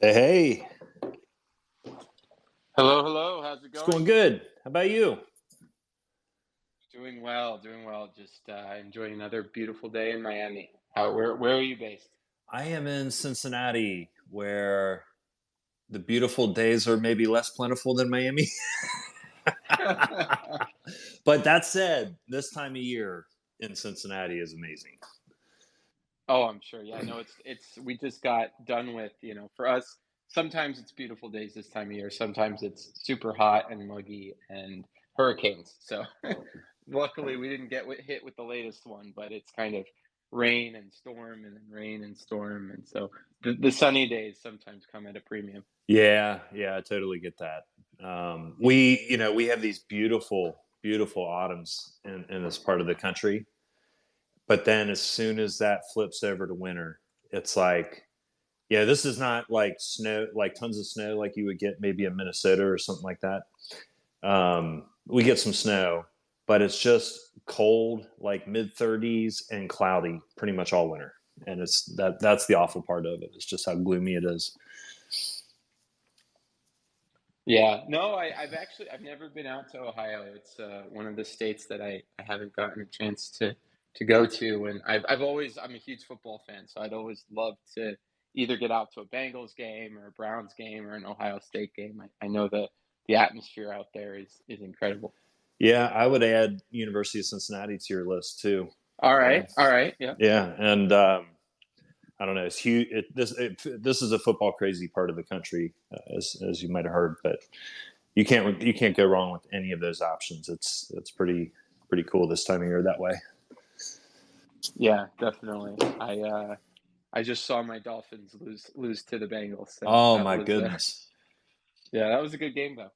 Hey, hey, Hello, hello. How's it it's going going? good. How about you? Doing well, doing well. Just enjoying another beautiful day in Miami. Where are you based? I am in Cincinnati, where the beautiful days are maybe less plentiful than Miami. But that said, this time of year in Cincinnati is amazing. Oh, I'm sure. Yeah, no, it's we just got done with, for us, sometimes it's beautiful days this time of year. Sometimes it's super hot and muggy and hurricanes. So luckily we didn't get hit with the latest one, but it's kind of rain and storm and then rain and storm. And so the sunny days sometimes come at a premium. Yeah, I totally get that. We have these beautiful, beautiful autumns in this part of the country. But then as soon as that flips over to winter, it's like, yeah, this is not like snow, like tons of snow like you would get maybe in Minnesota or something like that. We get some snow, but it's just cold, like mid 30s and cloudy pretty much all winter. And that's the awful part of it. It's just how gloomy it is. Yeah, no, I've never been out to Ohio. It's one of the states that I haven't gotten a chance to go to, and I'm a huge football fan, so I'd always love to either get out to a Bengals game or a Browns game or an Ohio State game. I know the atmosphere out there is incredible. Yeah, I would add University of Cincinnati to your list too. All right, yeah, Yeah, and I don't know. It's huge. This is a football crazy part of the country, as you might have heard. But you can't go wrong with any of those options. It's pretty cool this time of year that way. yeah, definitely. I just saw my Dolphins lose to the Bengals, so Oh that my was goodness. yeah, that was a good game though.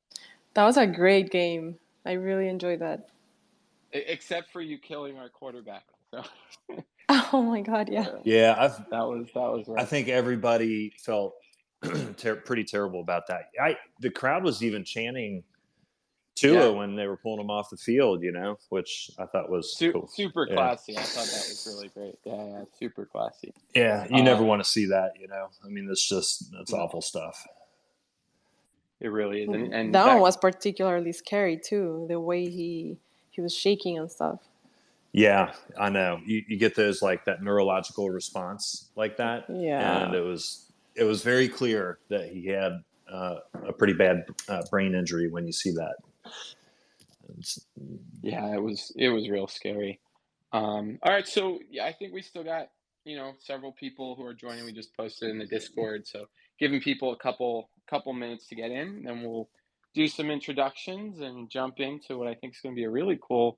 That was a great game. I really enjoyed that. Except for you killing our quarterback. So Oh my God, yeah. Yeah, that was I rough. think everybody felt pretty terrible about that. The crowd was even chanting Tua Yeah, when they were pulling him off the field, which I thought was cool. super Yeah, classy. I thought that was really great. Yeah, yeah, super classy. yeah, you never want Um, to see that. I mean, that's awful no, stuff. it really is, and That one that was particularly scary too, the way he was shaking and stuff. Yeah, I know. You get those like that neurological response like that, and Yeah. it was very clear that he had a pretty bad brain injury when you see that. It's- yeah, it was real scary. All right, so yeah, I think we still got several people who are joining. We just posted in the Discord, so giving people a couple minutes to get in, then we'll do some introductions and jump into what I think is going to be a really cool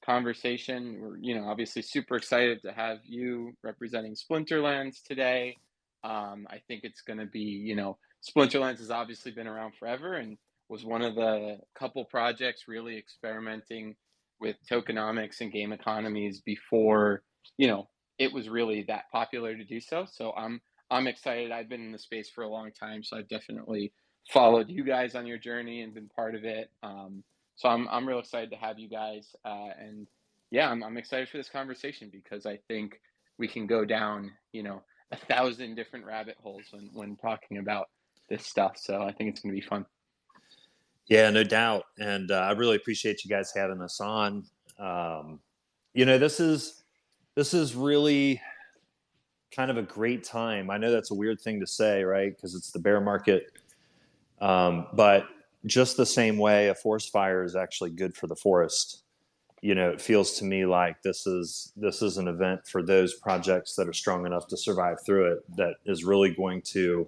conversation. We're, obviously super excited to have you representing Splinterlands today. I think it's going to be, Splinterlands has obviously been around forever and was one of the couple projects really experimenting with tokenomics and game economies before, you know, it was really that popular to do so. So I'm excited. I've been in the space for a long time, so I've definitely followed you guys on your journey and been part of it. So I'm real excited to have you guys, and yeah, I'm excited for this conversation because I think we can go down, 1,000 different rabbit holes when talking about this stuff. So I think it's going to be fun. yeah, no doubt, and I really appreciate you guys having us on. Um, this is really kind of a great time. I know that's a weird thing to say, right? Because it's the bear market. But just the same way a forest fire is actually good for the forest, it feels to me like this is an event for those projects that are strong enough to survive through it. That is really going to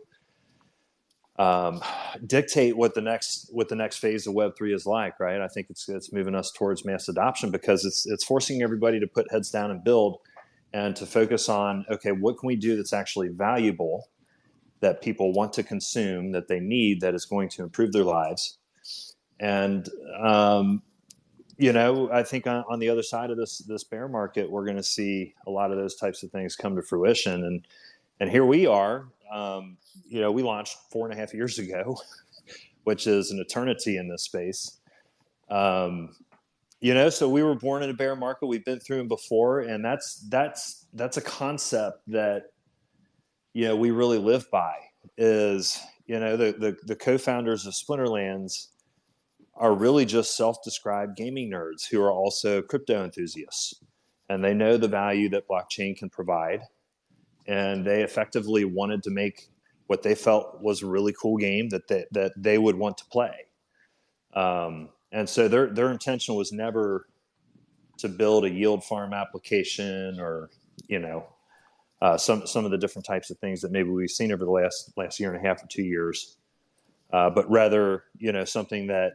um, dictate what the next phase of Web3 is like, right? I think it's moving us towards mass adoption because it's forcing everybody to put heads down and build, and to focus on, okay, what can we do that's actually valuable, that people want to consume, that they need, that is going to improve their lives. And I think on the other side of this bear market, we're going to see a lot of those types of things come to fruition. And here we are. We launched 4.5 years ago, which is an eternity in this space. Um, so we were born in a bear market. We've been through them before, and that's a concept that we really live by. is, the co-founders of Splinterlands are really just self-described gaming nerds who are also crypto enthusiasts. And they know the value that blockchain can provide. And they effectively wanted to make what they felt was a really cool game that they would want to play. And so their intention was never to build a yield farm application or, some of the different types of things that maybe we've seen over the last year and a half or 2 years, but rather, something that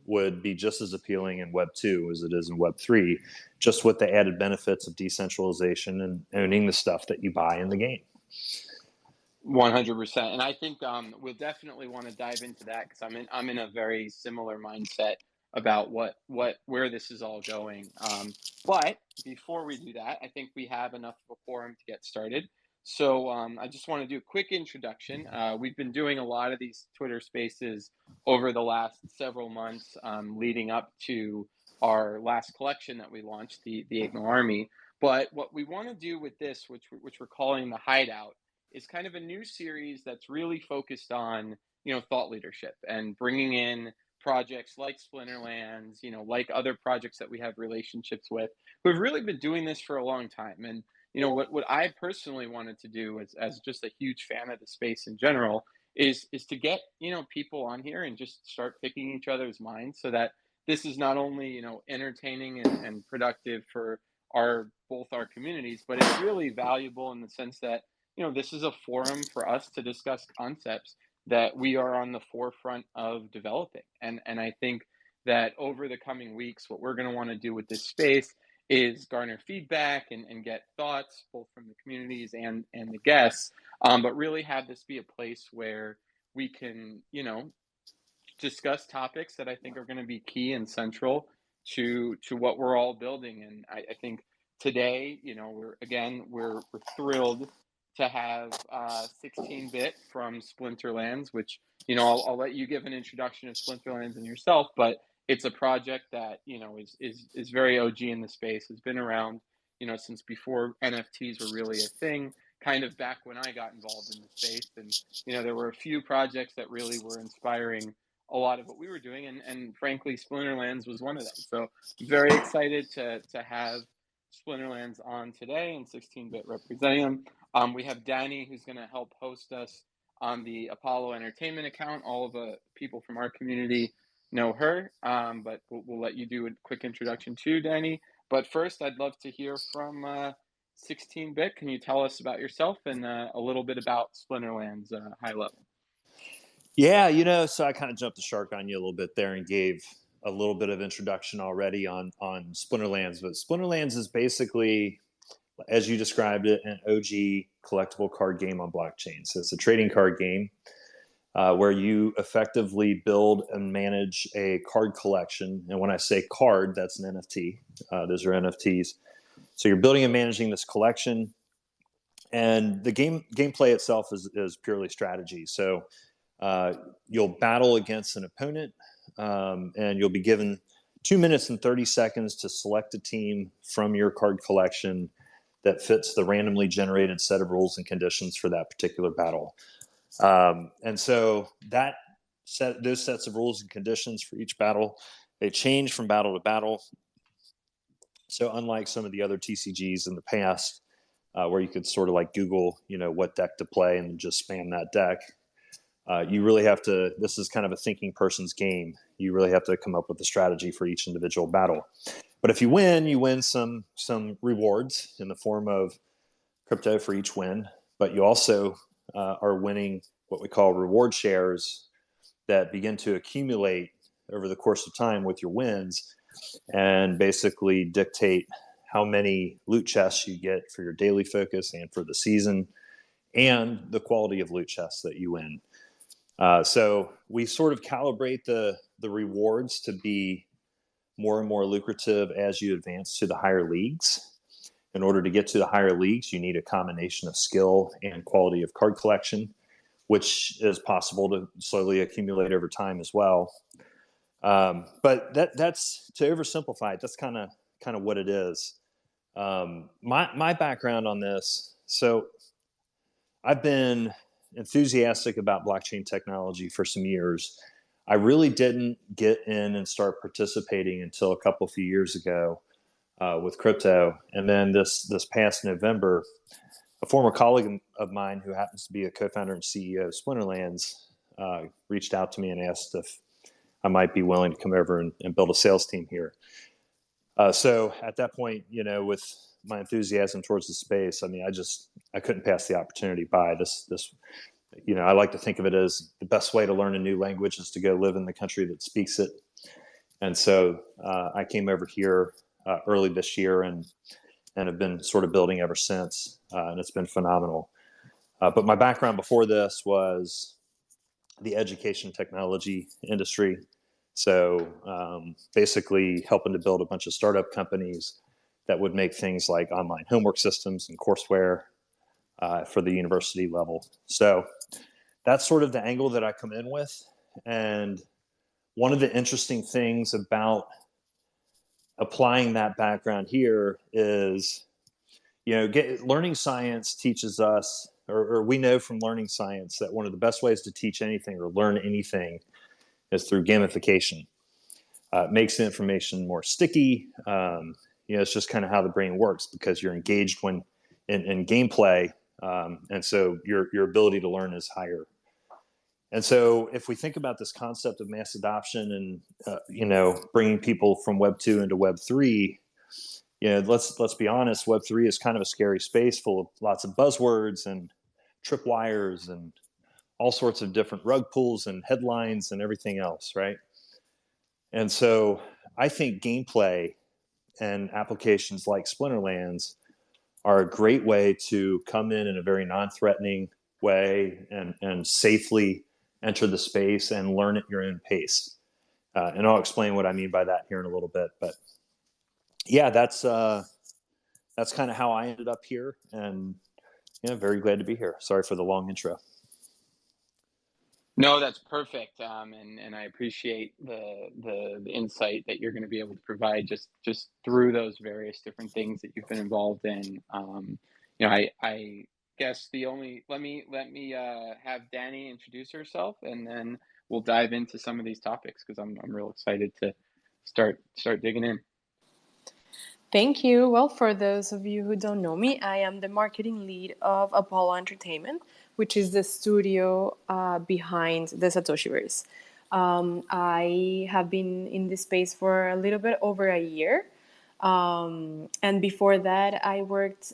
would be just as appealing in Web 2 as it is in Web 3, just with the added benefits of decentralization and owning the stuff that you buy in the game. 100%. And I think we'll definitely want to dive into that because I'm in a very similar mindset about where this is all going. But before we do that, I think we have enough of a forum to get started. So I just want to do a quick introduction. We've been doing a lot of these Twitter Spaces over the last several months, leading up to our last collection that we launched, the 8 Mil Army. But what we want to do with this, which we're calling the Hideout, is kind of a new series that's really focused on, thought leadership and bringing in projects like Splinterlands, like other projects that we have relationships with, who've really been doing this for a long time. And, what I personally wanted to do as just a huge fan of the space in general is to get, people on here and just start picking each other's minds so that this is not only, entertaining and productive for both our communities, but it's really valuable in the sense that, this is a forum for us to discuss concepts that we are on the forefront of developing. And I think that over the coming weeks, what we're going to want to do with this space is garner feedback and get thoughts both from the communities and the guests, but really have this be a place where we can, discuss topics that I think are going to be key and central to what we're all building. And I think today, we're thrilled to have 16-bit from Splinterlands, which, I'll let you give an introduction of Splinterlands and yourself, but it's a project that, is very OG in the space, has been around, since before NFTs were really a thing, kind of back when I got involved in the space. And, there were a few projects that really were inspiring a lot of what we were doing. And frankly, Splinterlands was one of them. So very excited to have Splinterlands on today and 16-bit representing them. We have Danny, who's going to help host us on the Apollo Entertainment account. All of the people from our community know her, but we'll let you do a quick introduction too, Danny. But first, I'd love to hear from 16-bit. Can you tell us about yourself and a little bit about Splinterlands high level? Yeah, so I kind of jumped the shark on you a little bit there and gave a little bit of introduction already on Splinterlands. But Splinterlands is basically, as you described it, an OG collectible card game on blockchain. So it's a trading card game where you effectively build and manage a card collection. And when I say card, that's an NFT. Those are NFTs. So you're building and managing this collection. And the gameplay itself is purely strategy. So you'll battle against an opponent, and you'll be given 2 minutes and 30 seconds to select a team from your card collection that fits the randomly generated set of rules and conditions for that particular battle. And so those sets of rules and conditions for each battle, they change from battle to battle. So unlike some of the other TCGs in the past, where you could sort of like Google, what deck to play and just spam that deck, you really have to, this is kind of a thinking person's game. You really have to come up with a strategy for each individual battle. But if you win some rewards in the form of crypto for each win, but you also are winning what we call reward shares that begin to accumulate over the course of time with your wins and basically dictate how many loot chests you get for your daily focus and for the season and the quality of loot chests that you win. So we sort of calibrate the rewards to be more and more lucrative as you advance to the higher leagues. In order to get to the higher leagues, you need a combination of skill and quality of card collection, which is possible to slowly accumulate over time as well. But that's, to oversimplify it, that's kind of what it is. My background on this, so I've been enthusiastic about blockchain technology for some years. I really didn't get in and start participating until a few years ago with crypto. And then this past November, a former colleague of mine who happens to be a co-founder and CEO of Splinterlands reached out to me and asked if I might be willing to come over and build a sales team here. So at that point, with my enthusiasm towards the space, I mean, I couldn't pass the opportunity by. This, I like to think of it as the best way to learn a new language is to go live in the country that speaks it. And so I came over here early this year and have been sort of building ever since, and it's been phenomenal. But my background before this was the education technology industry. So basically helping to build a bunch of startup companies that would make things like online homework systems and courseware for the university level. So that's sort of the angle that I come in with. And one of the interesting things about applying that background here is, learning science teaches us, or we know from learning science that one of the best ways to teach anything or learn anything is through gamification. It makes the information more sticky. It's just kind of how the brain works because you're engaged when in gameplay, and so your ability to learn is higher. And so if we think about this concept of mass adoption and bringing people from Web 2 into Web 3, let's be honest, Web 3 is kind of a scary space full of lots of buzzwords and tripwires and all sorts of different rug pulls and headlines and everything else, right? And so I think gameplay and applications like Splinterlands are a great way to come in a very non-threatening way and safely enter the space and learn at your own pace. And I'll explain what I mean by that here in a little bit. But yeah, that's kind of how I ended up here, and very glad to be here. Sorry for the long intro. No, that's perfect, and I appreciate the insight that you're going to be able to provide just through those various different things that you've been involved in. I guess let me have Danny introduce herself, and then we'll dive into some of these topics because I'm real excited to start digging in. Thank you. Well, for those of you who don't know me, I am the marketing lead of Apollo Entertainment, which is the studio behind the Satoshiverse. I have been in this space for a little bit over a year. And before that, I worked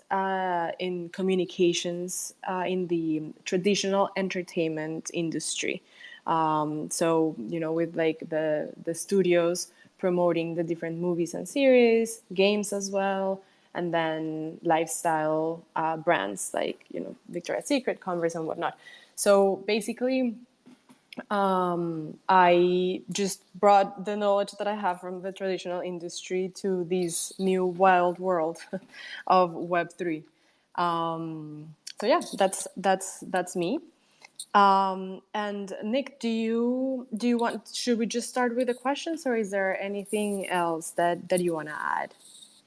in communications in the traditional entertainment industry. So, with like the studios promoting the different movies and series, games as well, and then lifestyle brands like, Victoria's Secret, Converse, and whatnot. So basically, I just brought the knowledge that I have from the traditional industry to this new wild world of Web3. So yeah, that's me. And Nick, do you want? Should we just start with the questions, or is there anything else that you want to add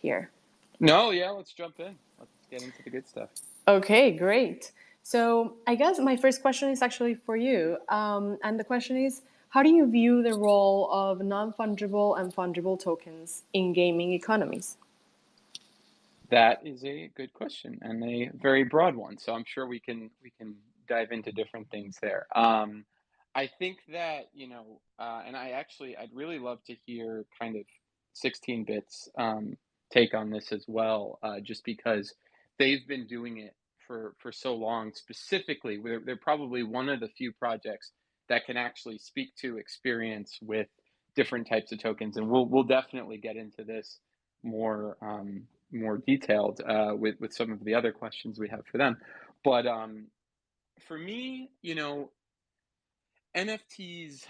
here? No, yeah, let's jump in. Let's get into the good stuff. Okay, great. So I guess my first question is actually for you, and the question is: how do you view the role of non-fungible and fungible tokens in gaming economies? That is a good question and a very broad one. So I'm sure we can dive into different things there. I think that and I'd really love to hear kind of 16 bits take on this as well, just because they've been doing it for so long. Specifically, they're probably one of the few projects that can actually speak to experience with different types of tokens, and we'll definitely get into this more more detailed with some of the other questions we have for them. But for me, NFTs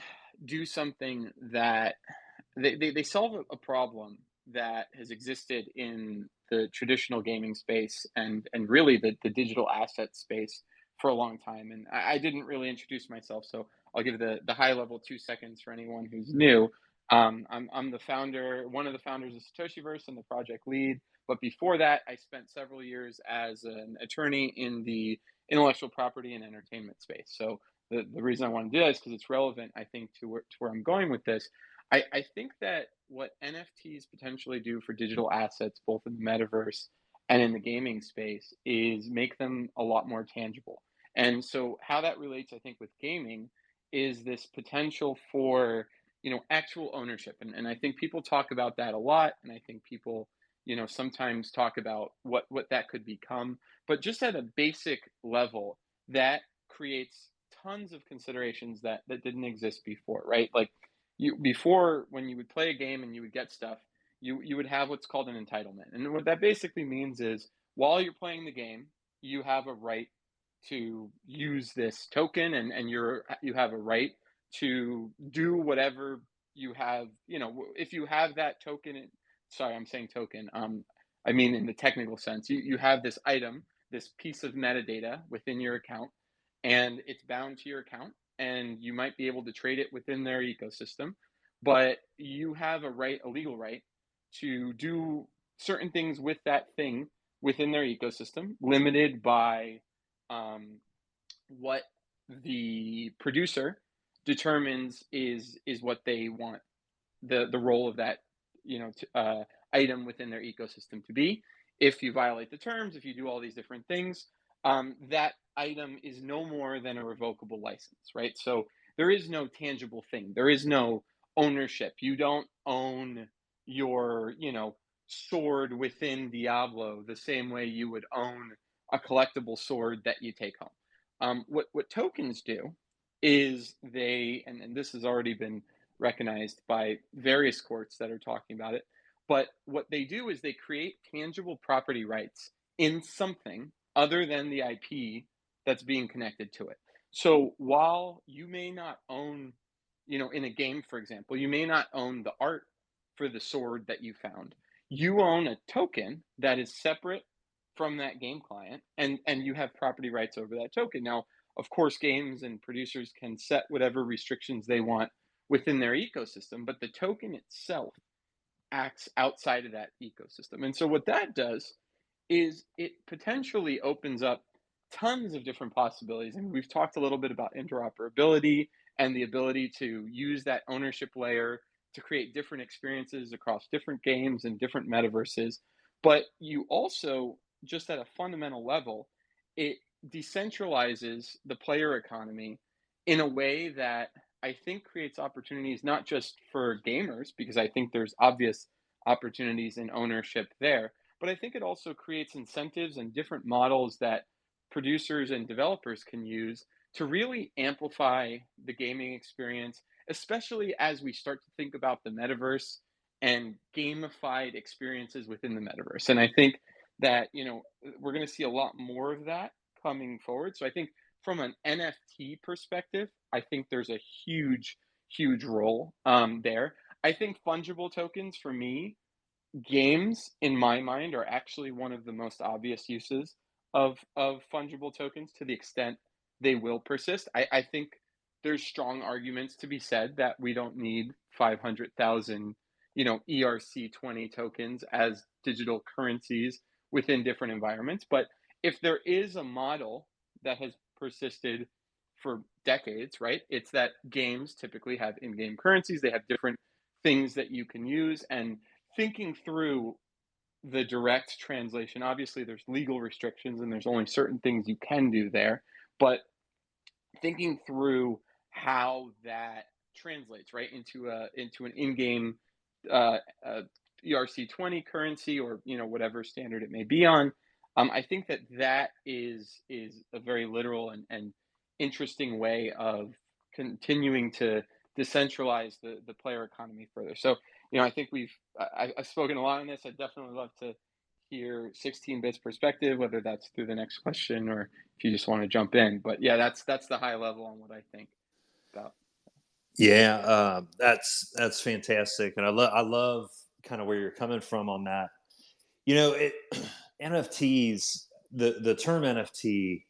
do something that they solve a problem that has existed in the traditional gaming space and really the digital asset space for a long time. And I didn't really introduce myself, so I'll give the high level 2 seconds for anyone who's new. I'm the founder, one of the founders of Satoshiverse and the project lead. But before that, I spent several years as an attorney in the intellectual property and entertainment space. So the reason I want to do that is because it's relevant, I think, to where I'm going with this. I think that what NFTs potentially do for digital assets, both in the metaverse and in the gaming space, is make them a lot more tangible. And so how that relates, I think, with gaming is this potential for, actual ownership. And I think people talk about that a lot. And I think people, sometimes talk about what that could become. But just at a basic level, that creates tons of considerations that didn't exist before, right? Like before, when you would play a game and you would get stuff, you would have what's called an entitlement. And what that basically means is while you're playing the game, you have a right to use this token, and you have a right to do whatever you have, if you have that token. Sorry, I'm saying token. I mean, in the technical sense, you have this item, this piece of metadata within your account, and it's bound to your account, and you might be able to trade it within their ecosystem, but you have a legal right to do certain things with that thing within their ecosystem, limited by what the producer determines is what they want the role of that item within their ecosystem to be. If you violate the terms, if you do all these different things, that item is no more than a revocable license, right? So there is no tangible thing. There is no ownership. You don't own your, sword within Diablo the same way you would own a collectible sword that you take home. What tokens do is and this has already been recognized by various courts that are talking about it, but what they do is they create tangible property rights in something other than the IP that's being connected to it. So while you may not own, in a game, for example, you may not own the art for the sword that you found. You own a token that is separate from that game client, and you have property rights over that token. Now, of course, games and producers can set whatever restrictions they want within their ecosystem, but the token itself acts outside of that ecosystem. And so what that does is it potentially opens up tons of different possibilities. And we've talked a little bit about interoperability and the ability to use that ownership layer to create different experiences across different games and different metaverses. But you also, just at a fundamental level, it decentralizes the player economy in a way that I think creates opportunities not just for gamers, because I think there's obvious opportunities in ownership there, but I think it also creates incentives and different models that producers and developers can use to really amplify the gaming experience, especially as we start to think about the metaverse and gamified experiences within the metaverse. And I think that, we're going to see a lot more of that coming forward. So I think from an NFT perspective, I think there's a huge, huge role there. I think fungible tokens, for me, games in my mind are actually one of the most obvious uses of fungible tokens, to the extent they will persist. I think there's strong arguments to be said that we don't need 500,000 ERC20 tokens as digital currencies within different environments. But if there is a model that has persisted for decades, right, it's that games typically have in-game currencies. They have different things that you can use. And thinking through the direct translation, obviously there's legal restrictions and there's only certain things you can do there, but thinking through how that translates right into an in-game ERC20 currency, or whatever standard it may be on. I think that is a very literal and interesting way of continuing to decentralize the player economy further. So I think I've spoken a lot on this. I'd definitely love to hear 16-bit's perspective, whether that's through the next question or if you just want to jump in. But yeah, that's the high level on what I think about. Yeah, that's fantastic, and I love kind of where you're coming from on that. NFTs, the term NFT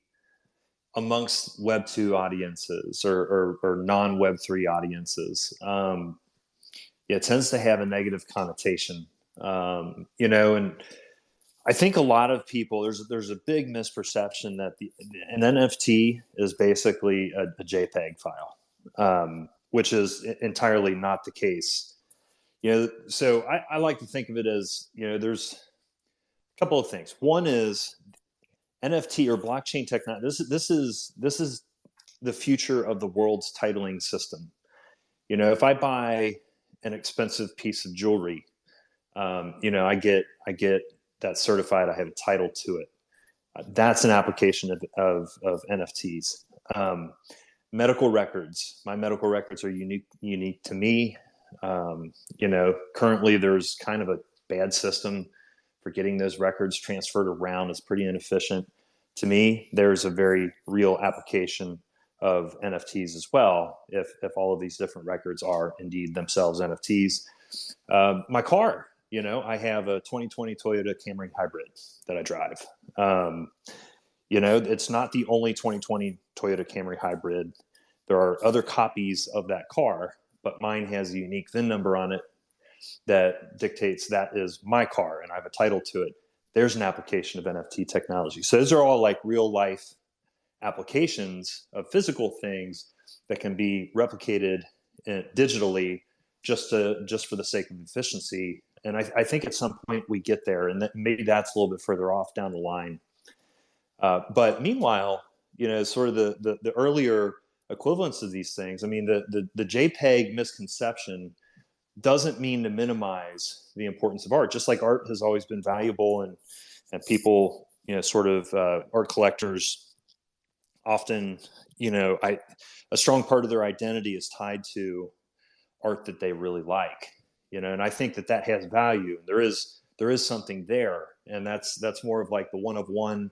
amongst Web 2 audiences or non Web 3 audiences, it tends to have a negative connotation. And I think a lot of people, there's a big misperception that an NFT is basically a JPEG file, which is entirely not the case. So I like to think of it as, there's a couple of things. One is NFT or blockchain technology. This is the future of the world's titling system. If I buy an expensive piece of jewelry, I get that certified. I have a title to it. That's an application of NFTs. Medical records. My medical records are unique to me. Currently there's kind of a bad system for getting those records transferred around. It's pretty inefficient. To me, there's a very real application of NFTs as well, if all of these different records are indeed themselves NFTs. My car, I have a 2020 Toyota Camry hybrid that I drive. It's not the only 2020 Toyota Camry hybrid. There are other copies of that car, but mine has a unique VIN number on it that dictates that is my car and I have a title to it. There's an application of NFT technology. So those are all like real life applications of physical things that can be replicated digitally just for the sake of efficiency. And I think at some point we get there, and that maybe that's a little bit further off down the line. But meanwhile, sort of the earlier equivalents of these things. I mean, the JPEG misconception doesn't mean to minimize the importance of art. Just like art has always been valuable, and people, art collectors often, a strong part of their identity is tied to art that they really like, and I think that has value. There is something there, and that's more of like the one of one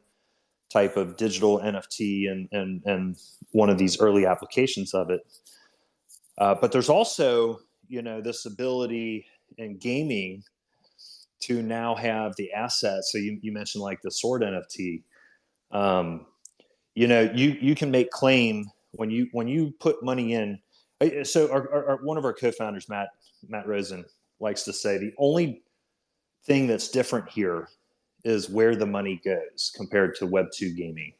type of digital NFT and one of these early applications of it. But there's also, this ability in gaming to now have the assets. So you mentioned like the sword NFT. You can make claim when you put money in. So one of our co-founders, Matt Rosen, likes to say the only thing that's different here is where the money goes compared to Web2 gaming.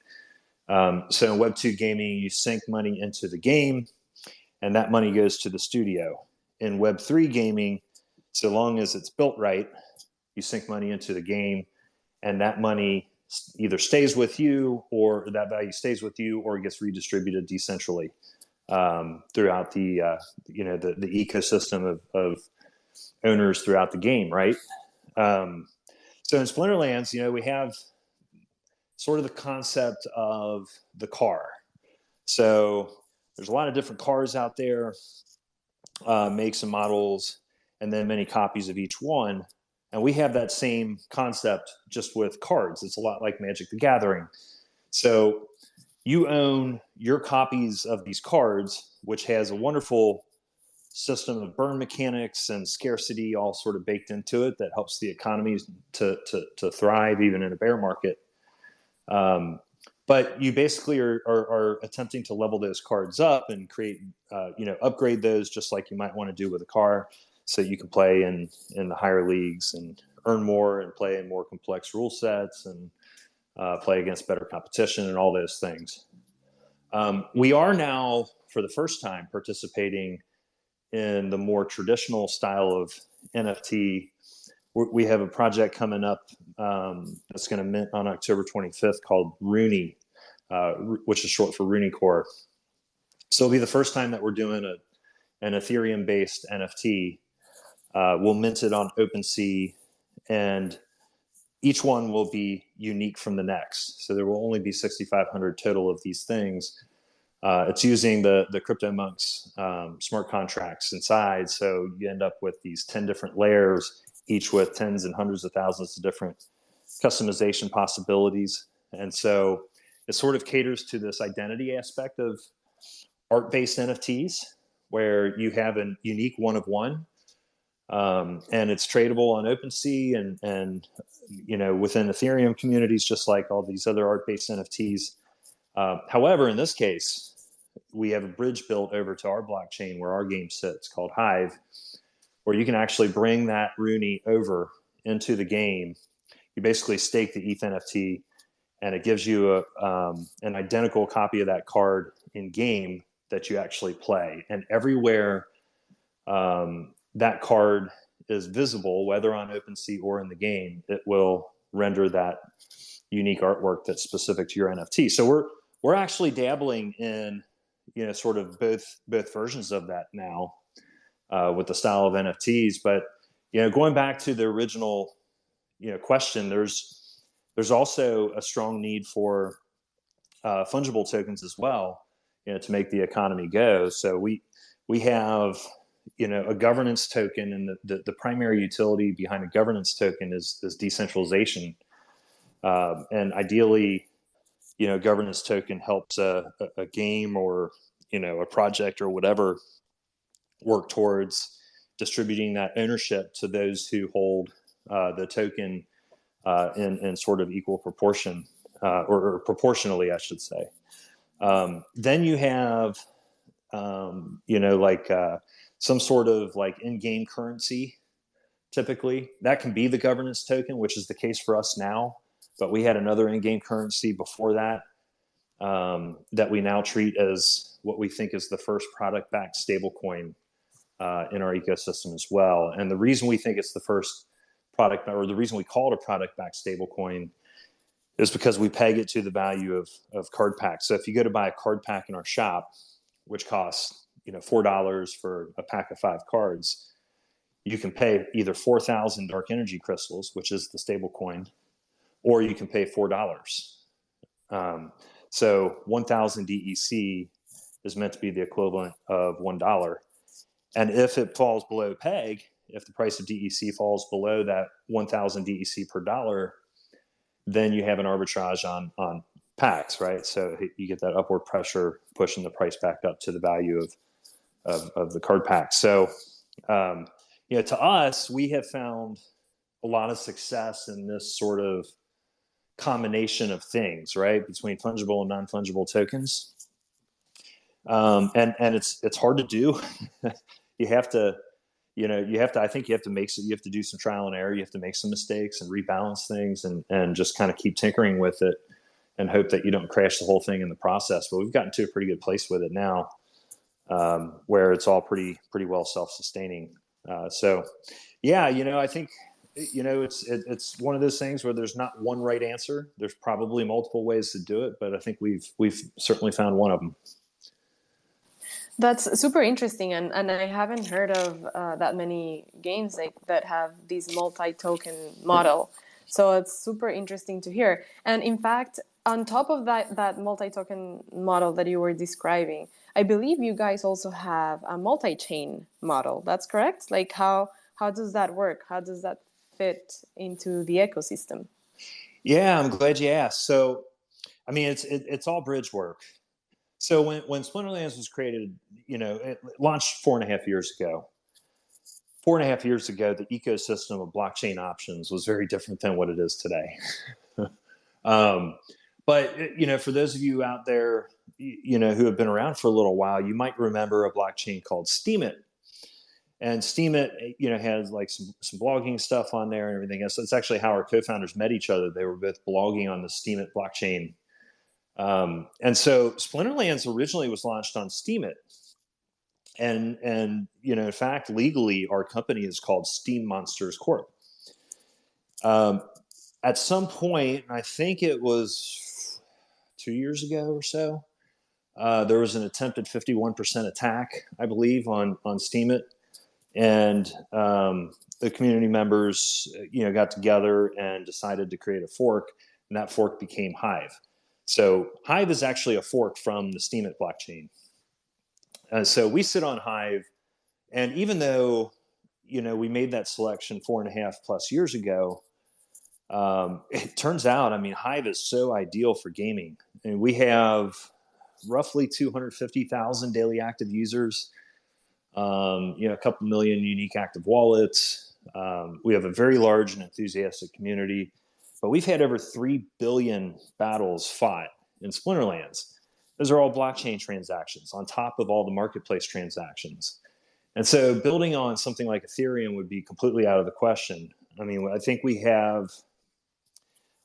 So in Web2 gaming, you sink money into the game, and that money goes to the studio. In Web3 gaming, so long as it's built right, you sink money into the game, and that money either stays with you, or that value stays with you, or it gets redistributed decentrally throughout the ecosystem of owners throughout the game, right? So in Splinterlands, we have sort of the concept of the car. So there's a lot of different cars out there, makes and models, and then many copies of each one. And we have that same concept just with cards. It's a lot like Magic the Gathering. So you own your copies of these cards, which has a wonderful system of burn mechanics and scarcity all sort of baked into it that helps the economy to thrive even in a bear market. But you basically are attempting to level those cards up and create, upgrade those just like you might want to do with a car, so you can play in the higher leagues and earn more and play in more complex rule sets and play against better competition and all those things. We are now, for the first time, participating in the more traditional style of NFT. We have a project coming up that's going to mint on October 25th called Rooney, which is short for Rooney Core. So it'll be the first time that we're doing an Ethereum-based NFT. We'll mint it on OpenSea, and each one will be unique from the next. So there will only be 6,500 total of these things. It's using the CryptoMonks smart contracts inside. So you end up with these 10 different layers, each with tens and hundreds of thousands of different customization possibilities. And so it sort of caters to this identity aspect of art-based NFTs, where you have a unique one of one. And it's tradable on OpenSea and within Ethereum communities, just like all these other art-based NFTs. However, in this case, we have a bridge built over to our blockchain where our game sits, called Hive, where you can actually bring that Rooney over into the game. you basically stake the ETH NFT, and it gives you an identical copy of that card in game that you actually play. And everywhere that card is visible, whether on OpenSea or in the game, it will render that unique artwork that's specific to your NFT. So we're actually dabbling in, sort of both versions of that now with the style of NFTs. But going back to the original question, there's also a strong need for fungible tokens as well, to make the economy go. So we have a governance token, and the primary utility behind a governance token is decentralization. And ideally, governance token helps a game or a project or whatever work towards distributing that ownership to those who hold the token in sort of equal proportion, or proportionally, I should say. Then you have some sort of like in-game currency. Typically, that can be the governance token, which is the case for us now. But we had another in-game currency before that that we now treat as what we think is the first product-backed stablecoin in our ecosystem as well. And the reason we think it's the first product, or the reason we call it a product-backed stablecoin, is because we peg it to the value of card packs. So if you go to buy a card pack in our shop, which costs $4 for a pack of 5 cards, you can pay either 4,000 dark energy crystals, which is the stable coin, or you can pay $4. So 1,000 DEC is meant to be the equivalent of $1. And if it falls below peg, if the price of DEC falls below that 1,000 DEC per dollar, then you have an arbitrage on packs, right? So you get that upward pressure pushing the price back up to the value of the card pack. So, to us, we have found a lot of success in this sort of combination of things, right, between fungible and non-fungible tokens. And it's hard to do. You have to do some trial and error. You have to make some mistakes and rebalance things and just kind of keep tinkering with it and hope that you don't crash the whole thing in the process. But we've gotten to a pretty good place with it now, where it's all pretty well self-sustaining. So yeah, I think, it's one of those things where there's not one right answer. There's probably multiple ways to do it, but I think we've certainly found one of them. That's super interesting, and I haven't heard of that many games that have this multi-token model. So it's super interesting to hear. And in fact, on top of that multi-token model that you were describing, I believe you guys also have a multi-chain model. That's correct? Like how does that work? How does that fit into the ecosystem? Yeah, I'm glad you asked. So, I mean, it's all bridge work. So when Splinterlands was created, it launched 4.5 years ago. 4.5 years ago, the ecosystem of blockchain options was very different than what it is today. But for those of you out there, who have been around for a little while, you might remember a blockchain called Steemit. And Steemit, has like some blogging stuff on there and everything else. So it's actually how our co-founders met each other. They were both blogging on the Steemit blockchain. And so Splinterlands originally was launched on Steemit. And in fact, legally, our company is called Steam Monsters Corp. At some point, I think it was 2 years ago or so, there was an attempted 51% attack, I believe, on Steemit. And the community members, got together and decided to create a fork, and that fork became Hive. So Hive is actually a fork from the Steemit blockchain. So we sit on Hive, and even though, we made that selection 4.5+ years ago, it turns out, Hive is so ideal for gaming. And we have roughly 250,000 daily active users. A couple million unique active wallets. We have a very large and enthusiastic community, but we've had over 3 billion battles fought in Splinterlands. Those are all blockchain transactions on top of all the marketplace transactions. And so building on something like Ethereum would be completely out of the question. I think we have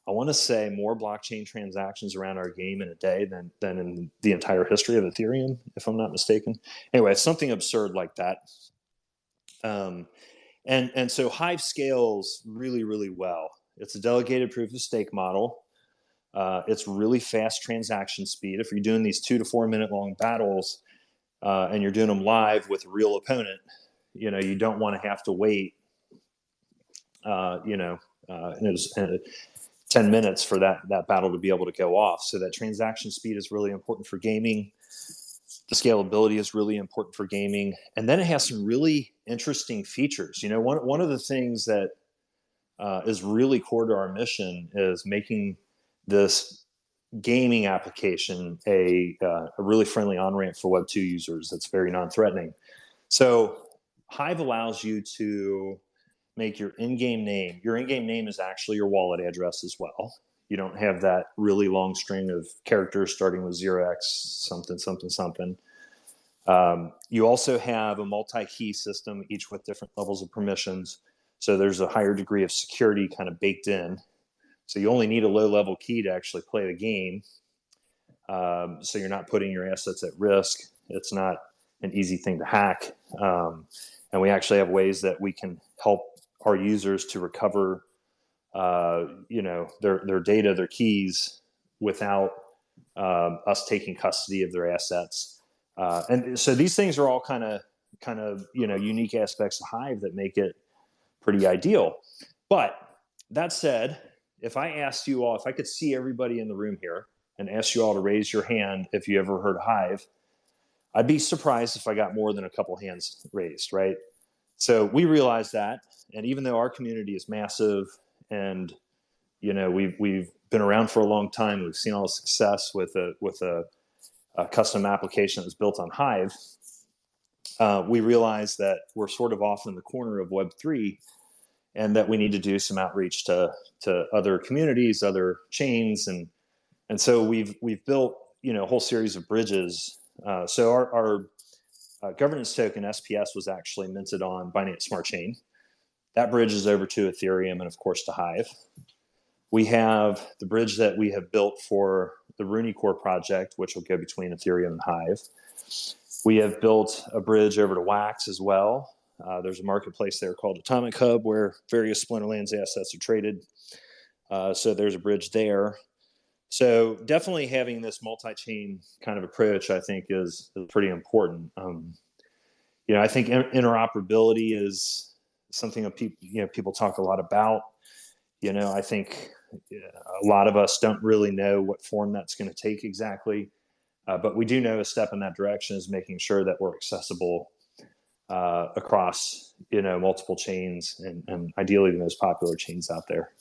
I want to say more blockchain transactions around our game in a day than in the entire history of Ethereum, if I'm not mistaken. Anyway, it's something absurd like that. And so Hive scales really, really well. It's a delegated proof of stake model. It's really fast transaction speed. If you're doing these 2 to 4 minute long battles and you're doing them live with a real opponent, you don't want to have to wait, and it was 10 minutes for that battle to be able to go off. So that transaction speed is really important for gaming. The scalability is really important for gaming. And then it has some really interesting features. One of the things that is really core to our mission is making this gaming application a really friendly on-ramp for Web2 users that's very non-threatening. So Hive allows you to make your in-game name. Your in-game name is actually your wallet address as well. You don't have that really long string of characters starting with 0x something, something, something. You also have a multi-key system, each with different levels of permissions. So there's a higher degree of security kind of baked in. So you only need a low-level key to actually play the game. So you're not putting your assets at risk. It's not an easy thing to hack. And we actually have ways that we can help our users to recover, their data, their keys, without us taking custody of their assets. And so these things are all kind of unique aspects of Hive that make it pretty ideal. But that said, if I could see everybody in the room here and ask you all to raise your hand if you ever heard Hive, I'd be surprised if I got more than a couple hands raised, right? So we realize that, and even though our community is massive, and we've been around for a long time, we've seen all the success with a custom application that was built on Hive. We realize that we're sort of off in the corner of Web3, and that we need to do some outreach to other communities, other chains, and so we've built a whole series of bridges. So our governance token SPS was actually minted on Binance Smart Chain. That bridge is over to Ethereum and of course to Hive. We have the bridge that we have built for the Rooney Core project, which will go between Ethereum and Hive. We have built a bridge over to Wax as well. There's a marketplace there called Atomic Hub where various Splinterlands assets are traded. So there's a bridge there. So definitely having this multi-chain kind of approach, I think, is pretty important. I think interoperability is something that people talk a lot about. I think a lot of us don't really know what form that's going to take exactly, but we do know a step in that direction is making sure that we're accessible across multiple chains and ideally the most popular chains out there.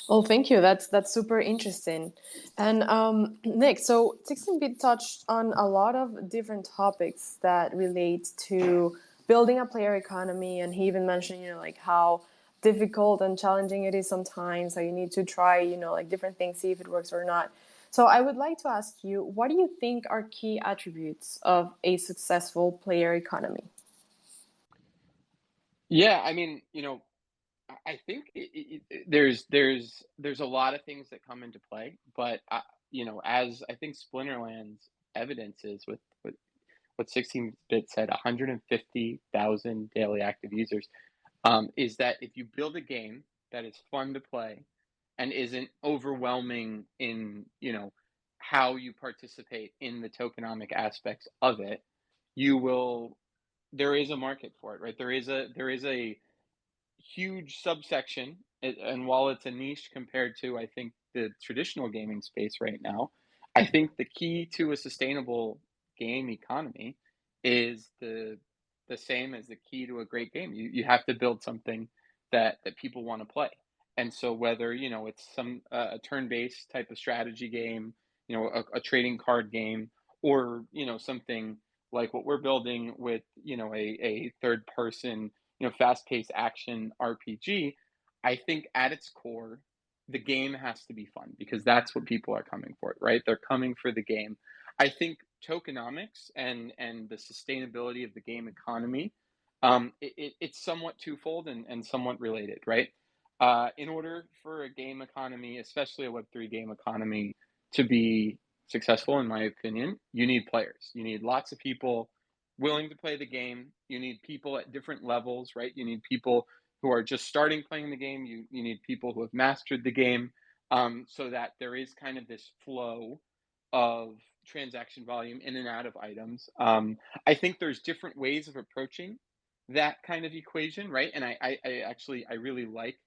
Well, thank you. That's super interesting. And Nick, so 16-bit touched on a lot of different topics that relate to building a player economy, and he even mentioned, like how difficult and challenging it is sometimes. So you need to try, like different things, see if it works or not. So I would like to ask you, what do you think are key attributes of a successful player economy? Yeah, I mean, I think there's a lot of things that come into play, but as I think Splinterlands evidences with what 16-bit said, 150,000 daily active users, is that if you build a game that is fun to play and isn't overwhelming in how you participate in the tokenomic aspects of it, there is a market for it, right? There is a huge subsection, and while it's a niche compared to, I think, the traditional gaming space right now, I think the key to a sustainable game economy is the same as the key to a great game. You have to build something that people want to play. And so whether it's some a turn-based type of strategy game, a trading card game, or something like what we're building with a third person fast-paced action RPG, I think at its core, the game has to be fun because that's what people are coming for, right? They're coming for the game. I think tokenomics and the sustainability of the game economy, it's somewhat twofold and somewhat related, right? In order for a game economy, especially a Web3 game economy, to be successful, in my opinion, you need players. You need lots of people willing to play the game. You need people at different levels, right? You need people who are just starting playing the game. You need people who have mastered the game, so that there is kind of this flow of transaction volume in and out of items. I think there's different ways of approaching that kind of equation, right? And I actually I really like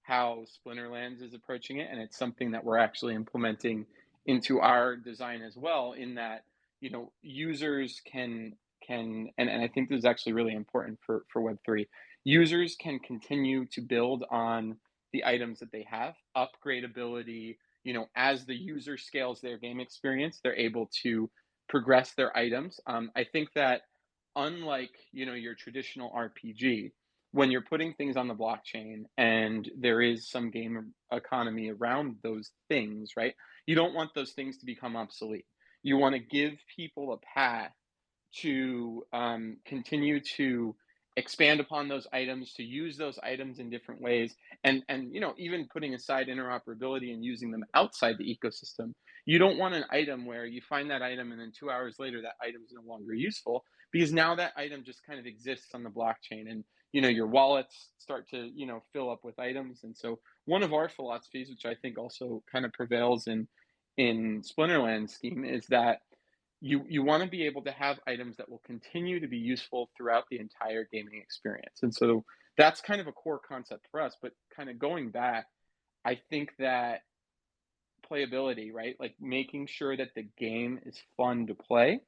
how Splinterlands is approaching it, and it's something that we're actually implementing into our design as well. In that, users and I think this is actually really important for Web3. Users can continue to build on the items that they have, upgrade ability. As the user scales their game experience, they're able to progress their items. I think that unlike your traditional RPG, when you're putting things on the blockchain and there is some game economy around those things, right? You don't want those things to become obsolete. You want to give people a path to continue to expand upon those items, to use those items in different ways, and even putting aside interoperability and using them outside the ecosystem. You don't want an item where you find that item and then 2 hours later that item is no longer useful, because now that item just kind of exists on the blockchain, and your wallets start to fill up with items. And so one of our philosophies, which I think also kind of prevails in Splinterland's scheme, is that you want to be able to have items that will continue to be useful throughout the entire gaming experience. And so that's kind of a core concept for us. But kind of going back, I think that playability, right? Like making sure that the game is fun to play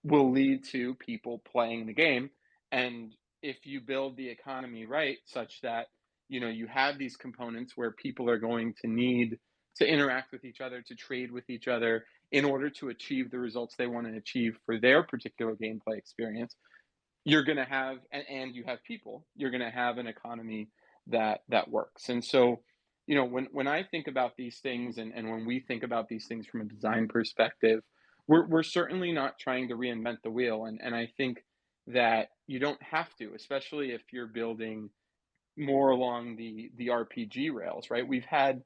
will lead to people playing the game. And if you build the economy right, such that you have these components where people are going to need to interact with each other, to trade with each other in order to achieve the results they want to achieve for their particular gameplay experience, you're going to have, and you have people, you're going to have an economy that works. And so when I think about these things, and when we think about these things from a design perspective, we're certainly not trying to reinvent the wheel. And I think that you don't have to, especially if you're building more along the RPG rails, right? We've had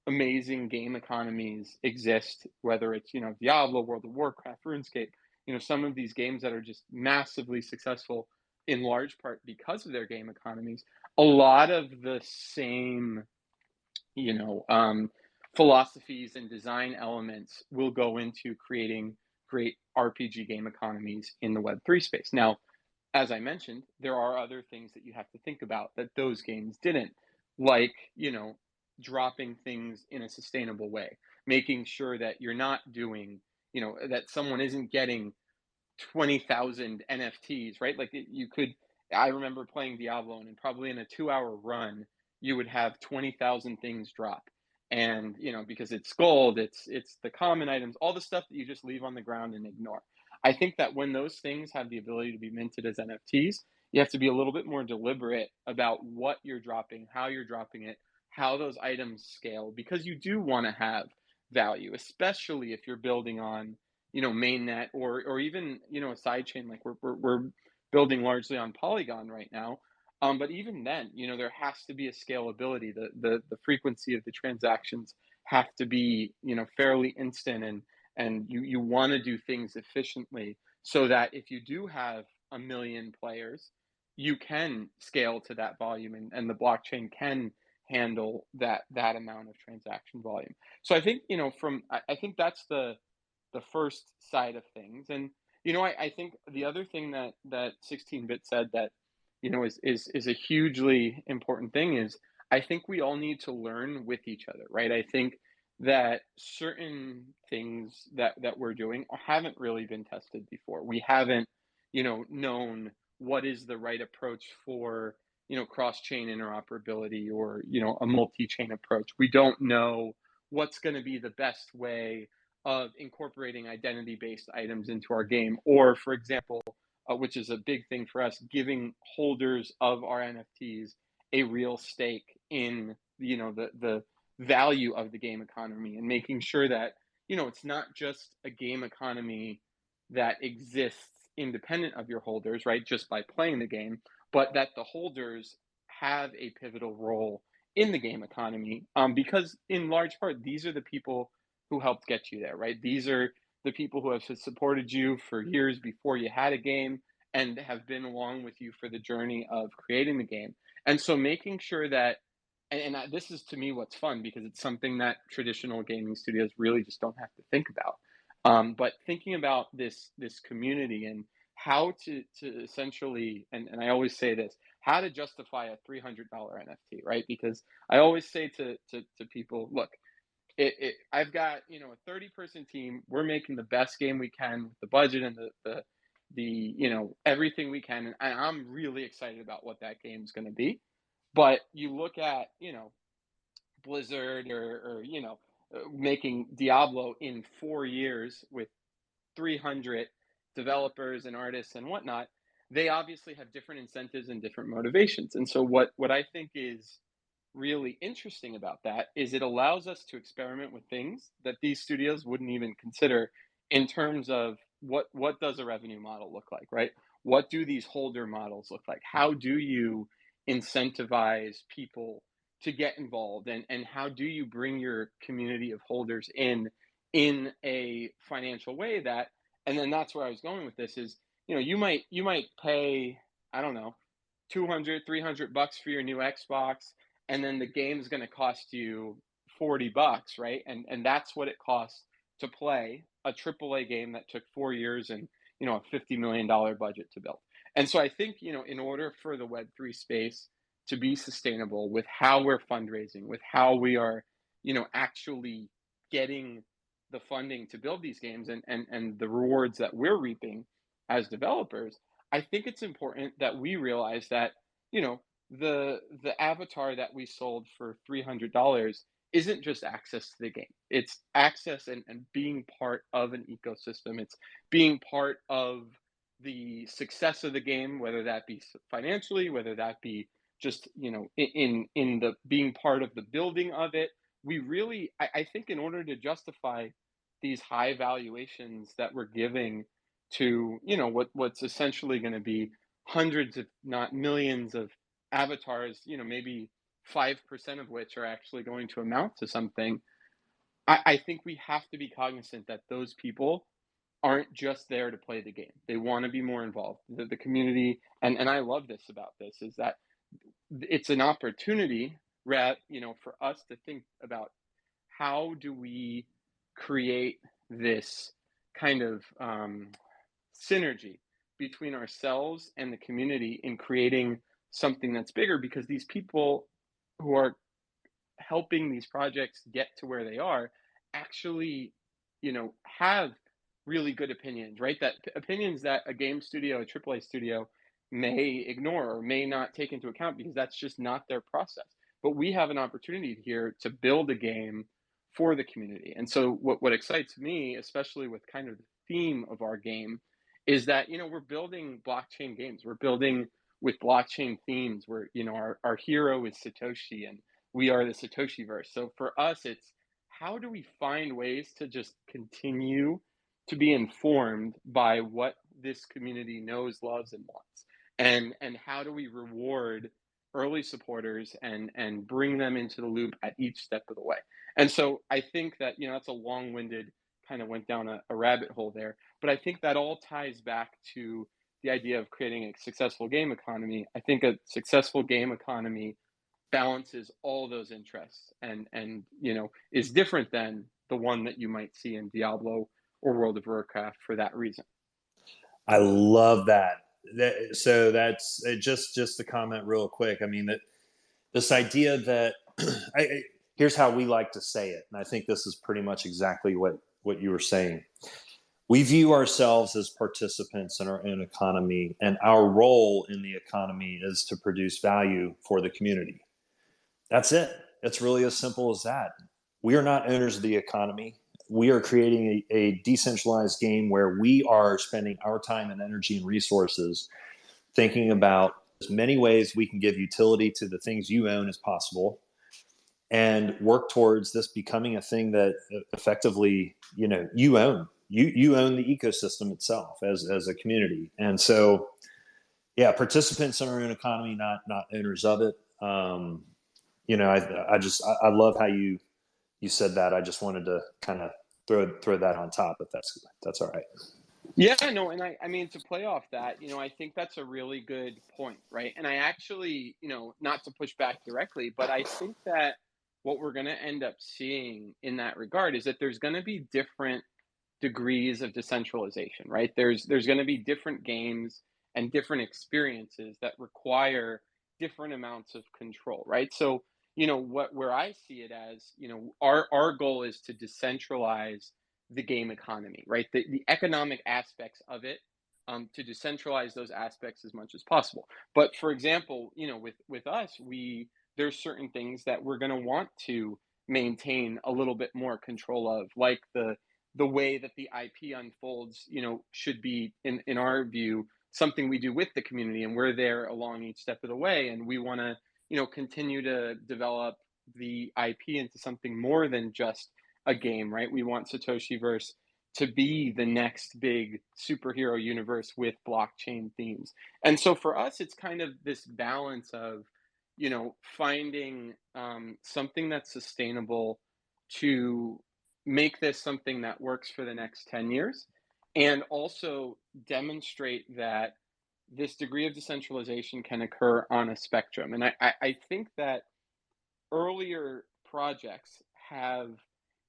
amazing game economies exist, whether it's Diablo, World of Warcraft, RuneScape, some of these games that are just massively successful in large part because of their game economies. A lot of the same philosophies and design elements will go into creating great RPG game economies in the Web3 space. Now, as I mentioned, there are other things that you have to think about that those games didn't, like, dropping things in a sustainable way, making sure that you're not doing, that someone isn't getting 20,000 NFTs, right? Like I remember playing Diablo, and probably in a 2 hour run, you would have 20,000 things drop. And, because it's gold, it's the common items, all the stuff that you just leave on the ground and ignore. I think that when those things have the ability to be minted as NFTs, you have to be a little bit more deliberate about what you're dropping, how you're dropping it, how those items scale, because you do want to have value, especially if you're building on mainnet, or even a side chain like we're building largely on Polygon right now. But even then, there has to be a scalability. The frequency of the transactions have to be fairly instant, and you want to do things efficiently, so that if you do have 1 million players, you can scale to that volume, and the blockchain can handle that amount of transaction volume. So I think I think that's the first side of things. And I think the other thing that 16-bit said that is a hugely important thing is, I think we all need to learn with each other, right? I think that certain things that we're doing haven't really been tested before. We haven't known what is the right approach for cross-chain interoperability, or a multi-chain approach. We don't know what's going to be the best way of incorporating identity-based items into our game, or, for example, which is a big thing for us, giving holders of our NFTs a real stake in the value of the game economy, and making sure that it's not just a game economy that exists independent of your holders, right, just by playing the game, but that the holders have a pivotal role in the game economy, because in large part, these are the people who helped get you there, right? These are the people who have supported you for years before you had a game and have been along with you for the journey of creating the game. And so making sure that, this is to me what's fun, because it's something that traditional gaming studios really just don't have to think about. But thinking about this community and how to essentially, and I always say this, how to justify a $300 NFT, right? Because I always say to people, look, I've got, a 30-person team. We're making the best game we can with the budget and the everything we can, and I'm really excited about what that game is going to be. But you look at, Blizzard or making Diablo in 4 years with 300 developers and artists and whatnot. They obviously have different incentives and different motivations. And so what I think is really interesting about that is it allows us to experiment with things that these studios wouldn't even consider, in terms of what does a revenue model look like, right? What do these holder models look like? How do you incentivize people to get involved, and how do you bring your community of holders in a financial way that, and then that's where I was going with this is, you might pay, I don't know, 200, 300 bucks for your new Xbox, and then the game is going to cost you 40 bucks, right? And that's what it costs to play a AAA game that took 4 years and, a $50 million budget to build. And so I think, in order for the Web3 space to be sustainable with how we're fundraising, with how we are, actually getting the funding to build these games and the rewards that we're reaping as developers, I think it's important that we realize that, the avatar that we sold for $300 isn't just access to the game. It's access and being part of an ecosystem. It's being part of the success of the game, whether that be financially, whether that be just, in the being part of the building of it. We really, I think, in order to justify these high valuations that we're giving to, what's essentially going to be hundreds, if not millions, of avatars, maybe 5% of which are actually going to amount to something. I think we have to be cognizant that those people aren't just there to play the game. They want to be more involved. The community, and I love this about this, is that it's an opportunity, for us to think about how do we create this kind of synergy between ourselves and the community in creating something that's bigger, because these people who are helping these projects get to where they are actually, have really good opinions, right? That opinions that a game studio, a AAA studio, may ignore or may not take into account because that's just not their process. But we have an opportunity here to build a game for the community. And so what excites me, especially with kind of the theme of our game, is that, we're building blockchain games. We're building with blockchain themes where, our hero is Satoshi and we are the Satoshi verse. So for us, it's how do we find ways to just continue to be informed by what this community knows, loves, and wants, and how do we reward early supporters and bring them into the loop at each step of the way. And so I think that, that's a long-winded, kind of went down a rabbit hole there, but I think that all ties back to the idea of creating a successful game economy. I think a successful game economy balances all those interests and is different than the one that you might see in Diablo or World of Warcraft for that reason. I love that. So that's just to comment real quick. I mean, that this idea that here's how we like to say it, and I think this is pretty much exactly what you were saying. We view ourselves as participants in our own economy, and our role in the economy is to produce value for the community. That's it. It's really as simple as that. We are not owners of the economy. We are creating a decentralized game where we are spending our time and energy and resources thinking about as many ways we can give utility to the things you own as possible and work towards this becoming a thing that effectively, you own. You own the ecosystem itself as a community. And so, yeah, participants in our own economy, not owners of it. I love how you said that. I just wanted to kind of throw that on top, if that's all right. Yeah, no, and I mean, to play off that, I think that's a really good point, right? And I actually, not to push back directly, but I think that what we're going to end up seeing in that regard is that there's going to be different degrees of decentralization, right? There's going to be different games and different experiences that require different amounts of control, right? So, where I see it as, our goal is to decentralize the game economy, right? The economic aspects of it, to decentralize those aspects as much as possible. But for example, with us, there's certain things that we're going to want to maintain a little bit more control of, like the way that the IP unfolds, should be, in our view, something we do with the community, and we're there along each step of the way, and we want to, continue to develop the IP into something more than just a game, right? We want Satoshiverse to be the next big superhero universe with blockchain themes. And so for us, it's kind of this balance of, finding something that's sustainable to make this something that works for the next 10 years, and also demonstrate that this degree of decentralization can occur on a spectrum. And I think that earlier projects have,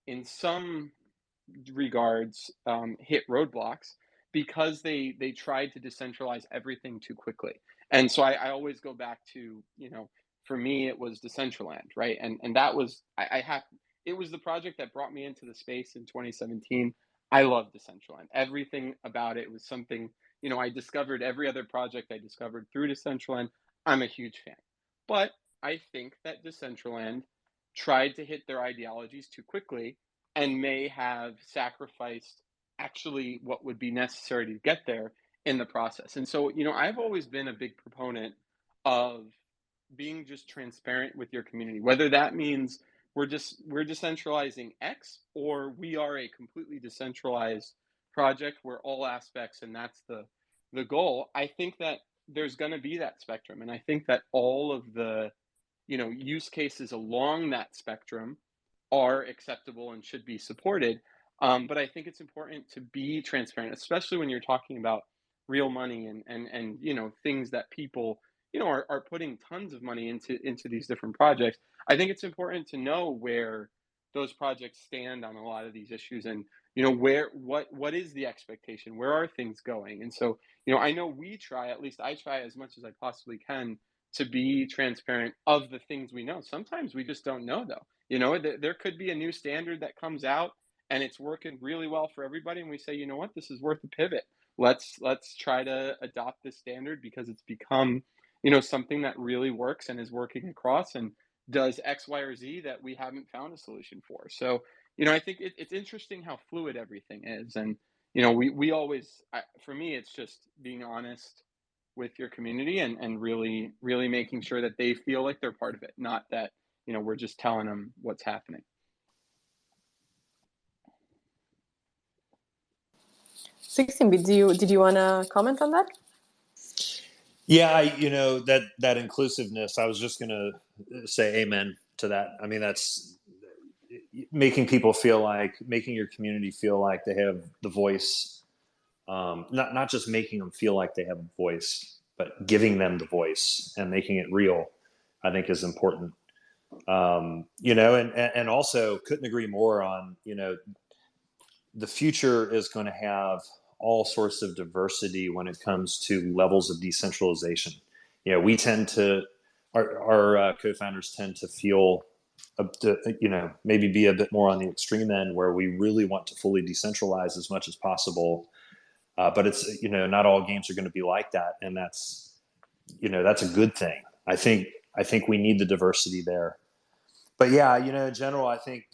in some regards, hit roadblocks because they tried to decentralize everything too quickly. And so I always go back to, for me, it was Decentraland, right? And that was, it was the project that brought me into the space in 2017. I love Decentraland. Everything about it was something, I discovered every other project I discovered through Decentraland. I'm a huge fan. But I think that Decentraland tried to hit their ideologies too quickly and may have sacrificed actually what would be necessary to get there in the process. And so, I've always been a big proponent of being just transparent with your community, whether that means we're decentralizing X, or we are a completely decentralized project where all aspects, and that's the goal. I think that there's going to be that spectrum, and I think that all of the use cases along that spectrum are acceptable and should be supported. But I think it's important to be transparent, especially when you're talking about real money and things that people are putting tons of money into these different projects. I think it's important to know where those projects stand on a lot of these issues, and what is the expectation, where are things going. And so I know at least I try as much as I possibly can to be transparent of the things we know. Sometimes we just don't know, though. There could be a new standard that comes out and it's working really well for everybody, and we say, you know what, this is worth a pivot. Let's try to adopt this standard because it's become something that really works and is working across and does X, Y, or Z that we haven't found a solution for. So I think it's interesting how fluid everything is. And we always, for me, it's just being honest with your community and really making sure that they feel like they're part of it, not that we're just telling them what's happening. 16-bit, did you want to comment on that? Yeah, that inclusiveness, I was just going to say amen to that. I mean, that's making your community feel like they have the voice, not just making them feel like they have a voice, but giving them the voice and making it real, I think is important. And also couldn't agree more on, the future is going to have all sorts of diversity when it comes to levels of decentralization. We tend to, our co-founders tend to feel, maybe be a bit more on the extreme end where we really want to fully decentralize as much as possible. But it's, not all games are going to be like that. And that's a good thing. I think we need the diversity there. But yeah, in general, I think,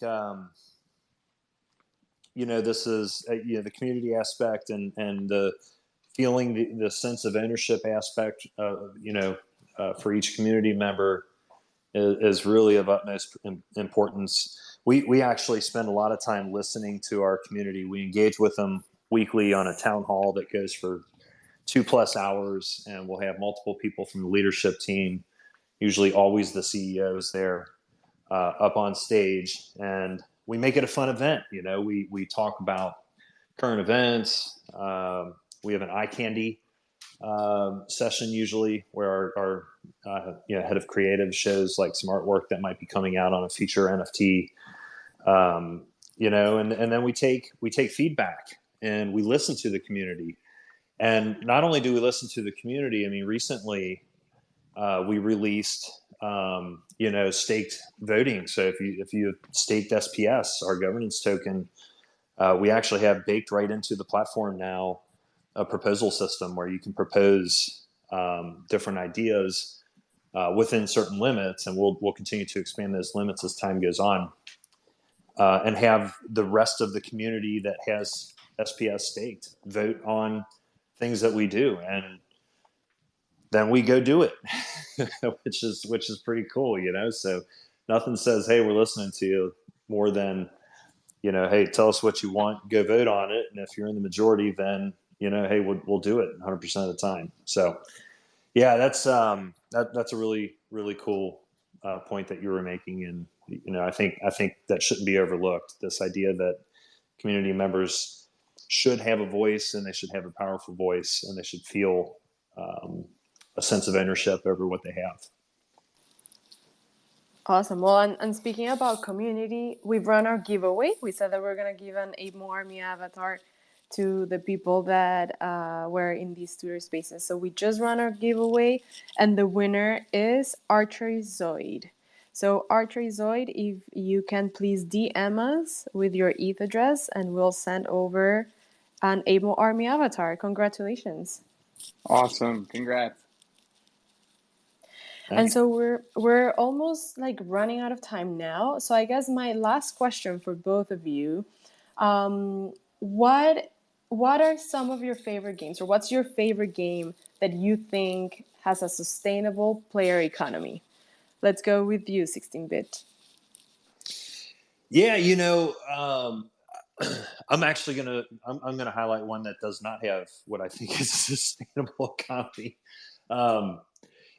this is the community aspect and the feeling, the sense of ownership aspect, for each community member is really of utmost importance. We actually spend a lot of time listening to our community. We engage with them weekly on a town hall that goes for 2+ hours, and we'll have multiple people from the leadership team, usually always the CEOs there, up on stage, and we make it a fun event. We talk about current events. We have an eye candy session usually, where our head of creative shows like some artwork that might be coming out on a future NFT. And then we take feedback, and we listen to the community. And not only do we listen to the community, I mean, recently we released staked voting. So if you staked SPS, our governance token, we actually have baked right into the platform now a proposal system where you can propose different ideas within certain limits, and we'll continue to expand those limits as time goes on, and have the rest of the community that has SPS staked vote on things that we do, and then we go do it, which is pretty cool, So nothing says, "Hey, we're listening to you," more than hey, tell us what you want, go vote on it, and if you're in the majority, then hey, we'll do it 100% of the time. So yeah, that's a really really cool point that you were making, and I think that shouldn't be overlooked. This idea that community members should have a voice, and they should have a powerful voice, and they should feel a sense of ownership over what they have. Awesome. Well, and speaking about community, we've run our giveaway. We said that we're going to give an Able Army avatar to the people that were in these Twitter spaces. So we just run our giveaway, and the winner is Archery Zoid. So Archery Zoid, if you can please DM us with your ETH address, and we'll send over an Able Army avatar. Congratulations. Awesome. Congrats. And so we're almost like running out of time now. So I guess my last question for both of you, what are some of your favorite games, or what's your favorite game that you think has a sustainable player economy? Let's go with you, 16-bit. Yeah, I'm actually gonna highlight one that does not have what I think is a sustainable economy.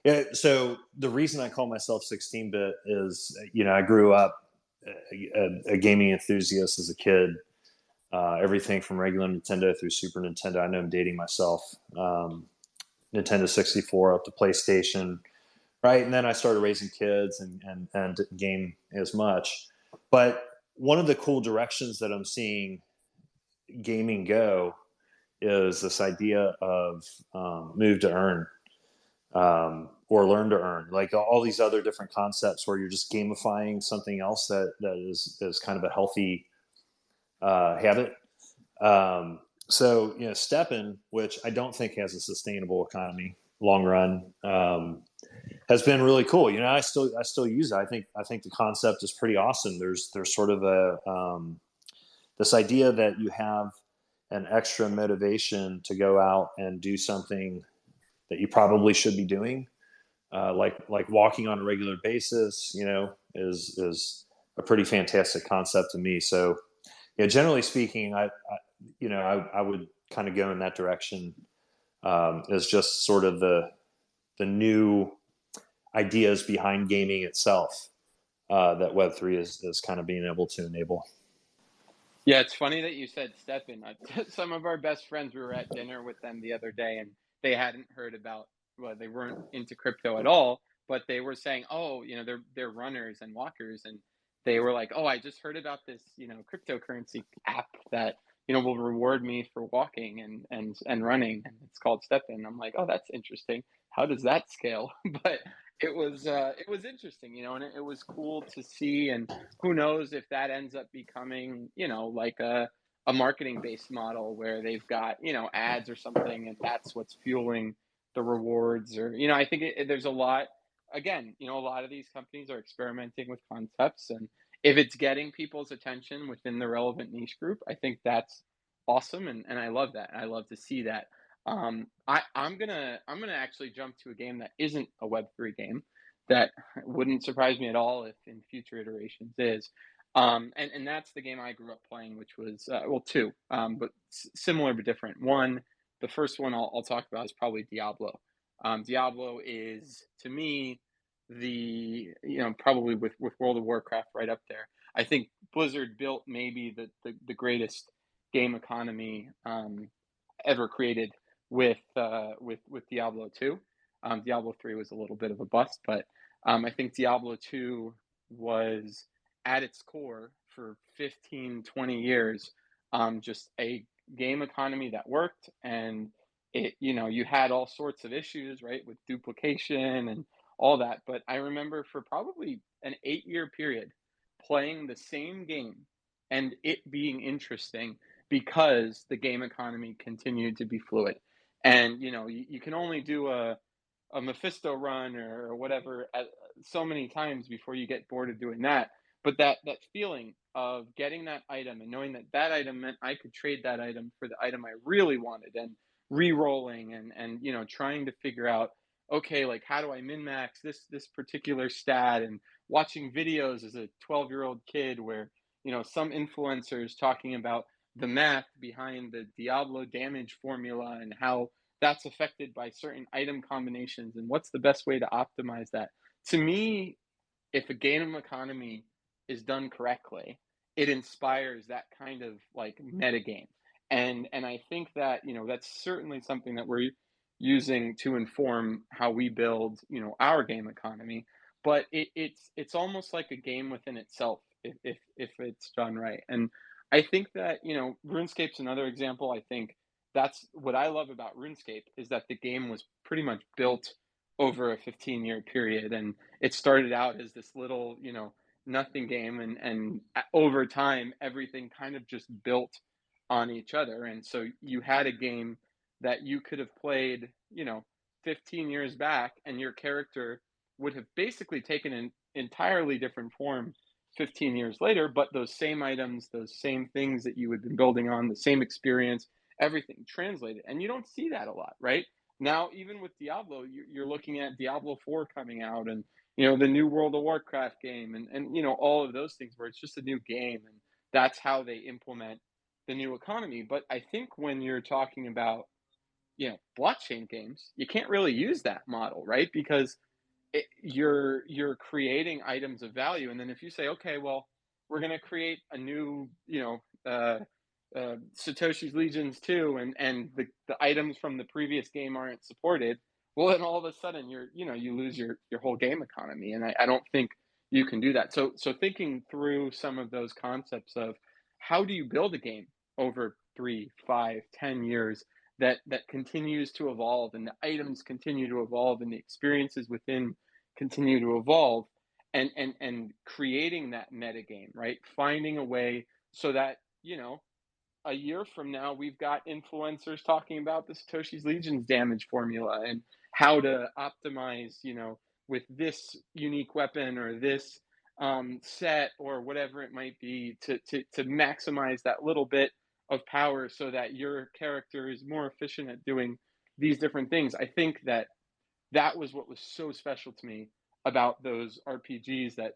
Yeah, so the reason I call myself 16-bit is, I grew up a gaming enthusiast as a kid. Everything from regular Nintendo through Super Nintendo. I know I'm dating myself. Nintendo 64 up to PlayStation, right? And then I started raising kids and didn't game as much. But one of the cool directions that I'm seeing gaming go is this idea of move to earn. Or learn to earn, like all these other different concepts where you're just gamifying something else that is kind of a healthy habit. So Steppen, which I don't think has a sustainable economy long run, has been really cool. I still use it. I think the concept is pretty awesome. There's sort of a this idea that you have an extra motivation to go out and do something that you probably should be doing, like walking on a regular basis, is a pretty fantastic concept to me. So, generally speaking, I would kind of go in that direction, as just sort of the new ideas behind gaming itself, that Web3 is kind of being able to enable. Yeah, it's funny that you said Steppen. Some of our best friends, we were at dinner with them the other day, and they hadn't heard about, well, they weren't into crypto at all, but they were saying, oh, they're runners and walkers, and they were like, oh, I just heard about this, cryptocurrency app that, will reward me for walking and running, and it's called Steppen. I'm like, oh, that's interesting. How does that scale? But it was interesting, and it was cool to see. And who knows if that ends up becoming, like a marketing based model where they've got, ads or something, and that's what's fueling the rewards. Or, I think there's a lot, again, a lot of these companies are experimenting with concepts, and if it's getting people's attention within the relevant niche group, I think that's awesome. And I love that. I love to see that. I'm gonna actually jump to a game that isn't a Web3 game. That wouldn't surprise me at all if in future iterations is. And that's the game I grew up playing, which was two, but similar but different. One, the first one I'll talk about is probably Diablo. Diablo is, to me, probably with World of Warcraft right up there. I think Blizzard built maybe the greatest game economy ever created with Diablo 2. Diablo 3 was a little bit of a bust, but I think Diablo 2 was at its core for 15, 20 years, just a game economy that worked. And you had all sorts of issues, right, with duplication and all that. But I remember for probably an 8-year period playing the same game and it being interesting because the game economy continued to be fluid. And you can only do a Mephisto run or whatever so many times before you get bored of doing that. But that feeling of getting that item and knowing that item meant I could trade that item for the item I really wanted, and re-rolling and trying to figure out, okay, like how do I min-max this particular stat, and watching videos as a 12-year-old kid where some influencers talking about the math behind the Diablo damage formula and how that's affected by certain item combinations and what's the best way to optimize that. To me, if a game economy is done correctly, it inspires that kind of like metagame. And I think that, that's certainly something that we're using to inform how we build, our game economy. But it's almost like a game within itself if it's done right. And I think that, RuneScape's another example. I think that's what I love about RuneScape, is that the game was pretty much built over a 15-year period, and it started out as this little nothing game, and over time everything kind of just built on each other. And so you had a game that you could have played 15 years back, and your character would have basically taken an entirely different form 15 years later, but those same items, those same things that you had been building on, the same experience, everything translated. And you don't see that a lot, right? Now, even with Diablo, you're looking at Diablo 4 coming out, and the new World of Warcraft game, and all of those things where it's just a new game, and that's how they implement the new economy. But I think when you're talking about blockchain games, you can't really use that model, right? Because you're creating items of value, and then if you say, okay, well, we're going to create a new Satoshi's Legions 2, and the items from the previous game aren't supported, well, then all of a sudden you lose your whole game economy, and I don't think you can do that. So thinking through some of those concepts of how do you build a game over 3, 5, 10 years that continues to evolve, and the items continue to evolve, and the experiences within continue to evolve, and creating that metagame, right? Finding a way so that a year from now, we've got influencers talking about the Satoshi's Legions damage formula and how to optimize, with this unique weapon or this set or whatever it might be to maximize that little bit of power so that your character is more efficient at doing these different things. I think that was what was so special to me about those RPGs, that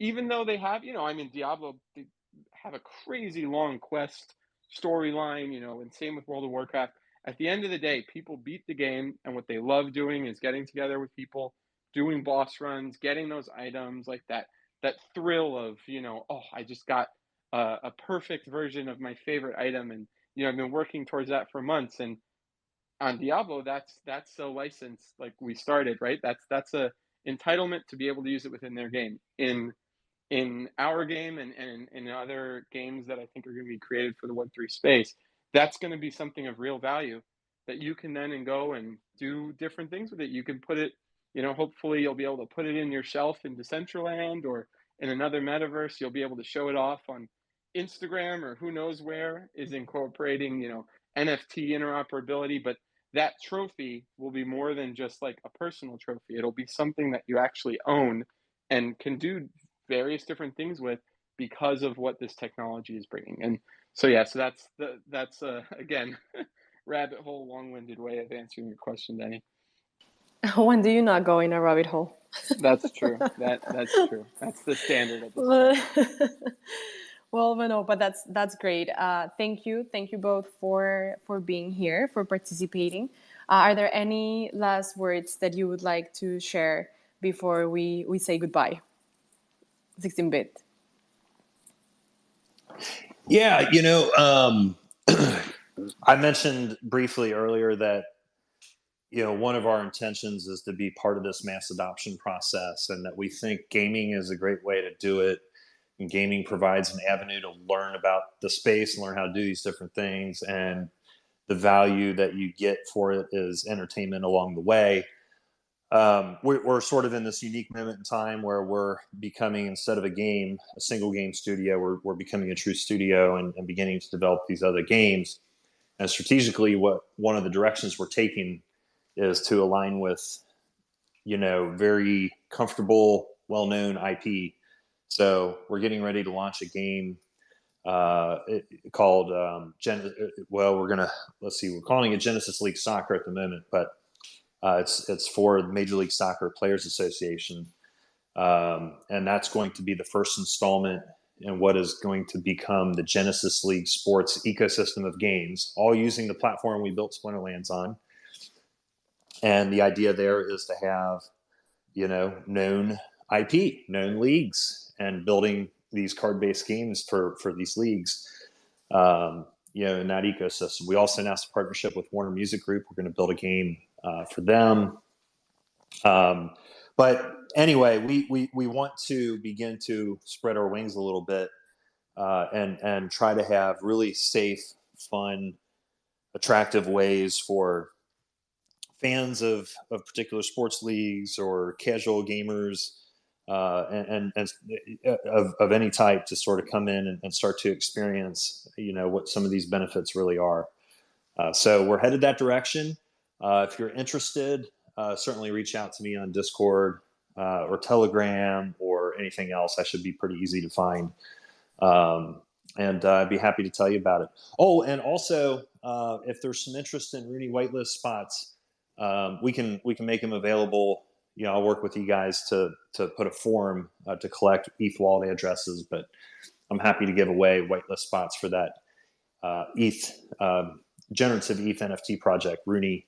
even though they have, Diablo, they have a crazy long quest storyline, and same with World of Warcraft. At the end of the day, people beat the game, and what they love doing is getting together with people, doing boss runs, getting those items, like that thrill of, oh, I just got a perfect version of my favorite item, and I've been working towards that for months. And on Diablo, that's a license, like we started, right? That's a entitlement to be able to use it within their game. In our game and in other games that I think are going to be created for the Web3 space, that's going to be something of real value that you can then go and do different things with it. You can put it, hopefully you'll be able to put it in your shelf in Decentraland or in another metaverse. You'll be able to show it off on Instagram, or who knows where is incorporating, NFT interoperability. But that trophy will be more than just like a personal trophy. It'll be something that you actually own and can do various different things with because of what this technology is bringing. And so that's again rabbit hole, long-winded way of answering your question, Danny. When do you not go in a rabbit hole? That's true. That's true. That's the standard at this point. Well, no, but that's great. Thank you both for being here, for participating. Are there any last words that you would like to share before we say goodbye? 16-bit. Yeah, I mentioned briefly earlier that one of our intentions is to be part of this mass adoption process, and that we think gaming is a great way to do it. And gaming provides an avenue to learn about the space and learn how to do these different things. And the value that you get for it is entertainment along the way. We're sort of in this unique moment in time where we're becoming, instead of a single game studio, we're becoming a true studio and beginning to develop these other games. And strategically, one of the directions we're taking is to align with, very comfortable, well-known IP. So we're getting ready to launch a game called we're calling it Genesis League Soccer at the moment, but it's for the Major League Soccer Players Association, and that's going to be the first installment in what is going to become the Genesis League sports ecosystem of games, all using the platform we built Splinterlands on. And the idea there is to have, known IP, known leagues, and building these card-based games for these leagues, in that ecosystem. We also announced a partnership with Warner Music Group. We're going to build a game for them. But anyway, we want to begin to spread our wings a little bit and try to have really safe, fun, attractive ways for fans of particular sports leagues or casual gamers and of any type to sort of come in and start to experience, what some of these benefits really are. So we're headed that direction. If you're interested, certainly reach out to me on Discord or Telegram or anything else. I should be pretty easy to find. And I'd be happy to tell you about it. Oh, and also, if there's some interest in Rooney whitelist spots, we can make them available. I'll work with you guys to put a form to collect ETH wallet addresses, but I'm happy to give away whitelist spots for that ETH generative ETH NFT project, Rooney,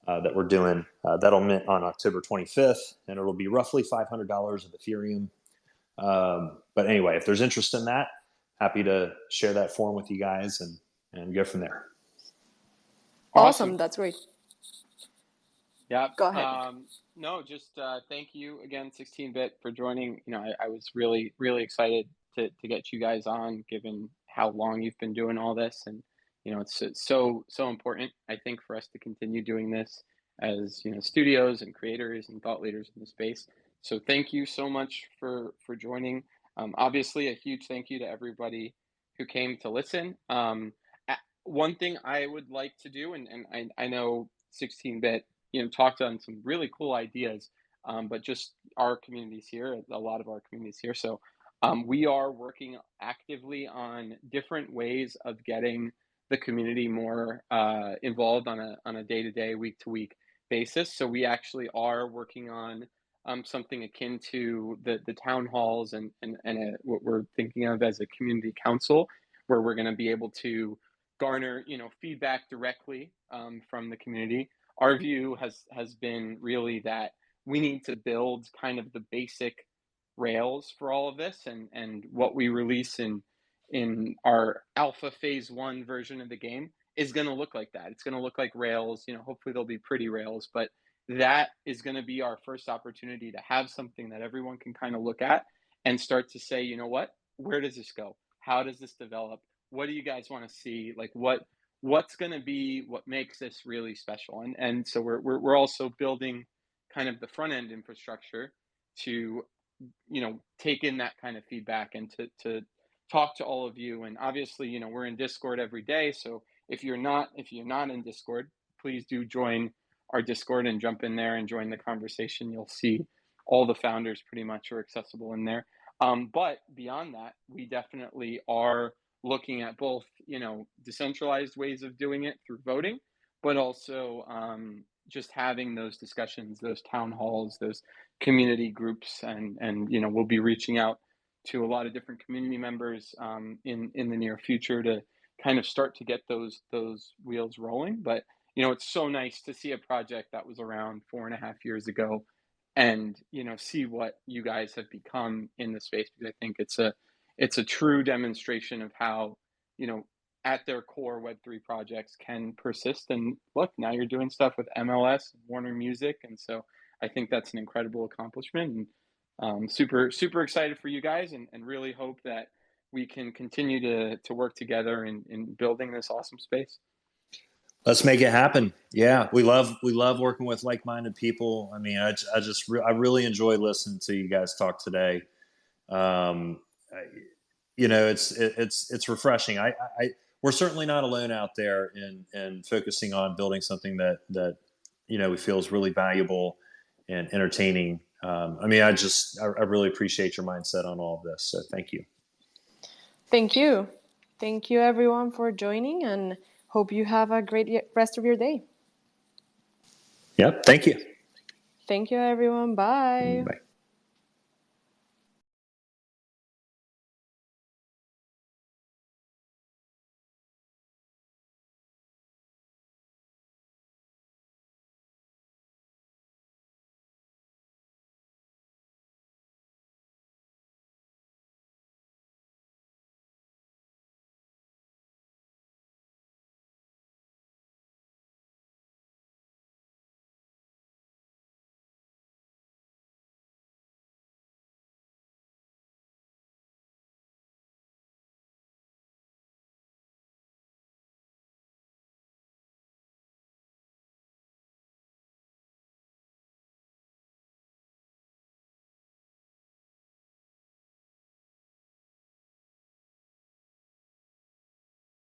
that we're doing. That'll mint on October 25th, and it'll be roughly $500 of Ethereum. But anyway, if there's interest in that, happy to share that form with you guys and go from there. Awesome. That's great. Yeah. Go ahead. No, just thank you again, 16-bit, for joining. I was really, really excited to get you guys on, given how long you've been doing all this. And, it's so important, I think, for us to continue doing this as, studios and creators and thought leaders in the space. So thank you so much for joining. Obviously, a huge thank you to everybody who came to listen. One thing I would like to do, and I know 16-bit, talked on some really cool ideas, but just our communities here, a lot of our communities here. So we are working actively on different ways of getting the community more involved on a day-to-day, week-to-week basis. So we actually are working on something akin to the town halls and what we're thinking of as a community council, where we're going to be able to garner feedback directly from the community. Our view has been really that we need to build kind of the basic rails for all of this, and what we release in our alpha phase 1 version of the game is going to look like that. It's going to look like Rails. Hopefully they'll be pretty Rails, but that is going to be our first opportunity to have something that everyone can kind of look at and start to say, where does this go? How does this develop? What do you guys want to see? Like what's going to be what makes this really special? And so we're also building kind of the front end infrastructure to take in that kind of feedback and to talk to all of you. And obviously, we're in Discord every day. So if you're not in Discord, please do join our Discord and jump in there and join the conversation. You'll see all the founders pretty much are accessible in there. But beyond that, we definitely are looking at both, decentralized ways of doing it through voting, but also just having those discussions, those town halls, those community groups, and we'll be reaching out to a lot of different community members in the near future to kind of start to get those wheels rolling. But it's so nice to see a project that was around 4.5 years ago and see what you guys have become in the space, because I think it's a true demonstration of how at their core Web3 projects can persist. And look, now you're doing stuff with MLS, Warner Music, and so I think that's an incredible accomplishment. And super excited for you guys, and really hope that we can continue to work together in building this awesome space. Let's make it happen. Yeah, we love working with like-minded people. I mean, I really enjoy listening to you guys talk today. It's refreshing. We're certainly not alone out there in focusing on building something that we feel is really valuable and entertaining. I really appreciate your mindset on all of this. So thank you. Thank you. Thank you, everyone, for joining, and hope you have a great rest of your day. Yep. Thank you. Thank you, everyone. Bye. Bye.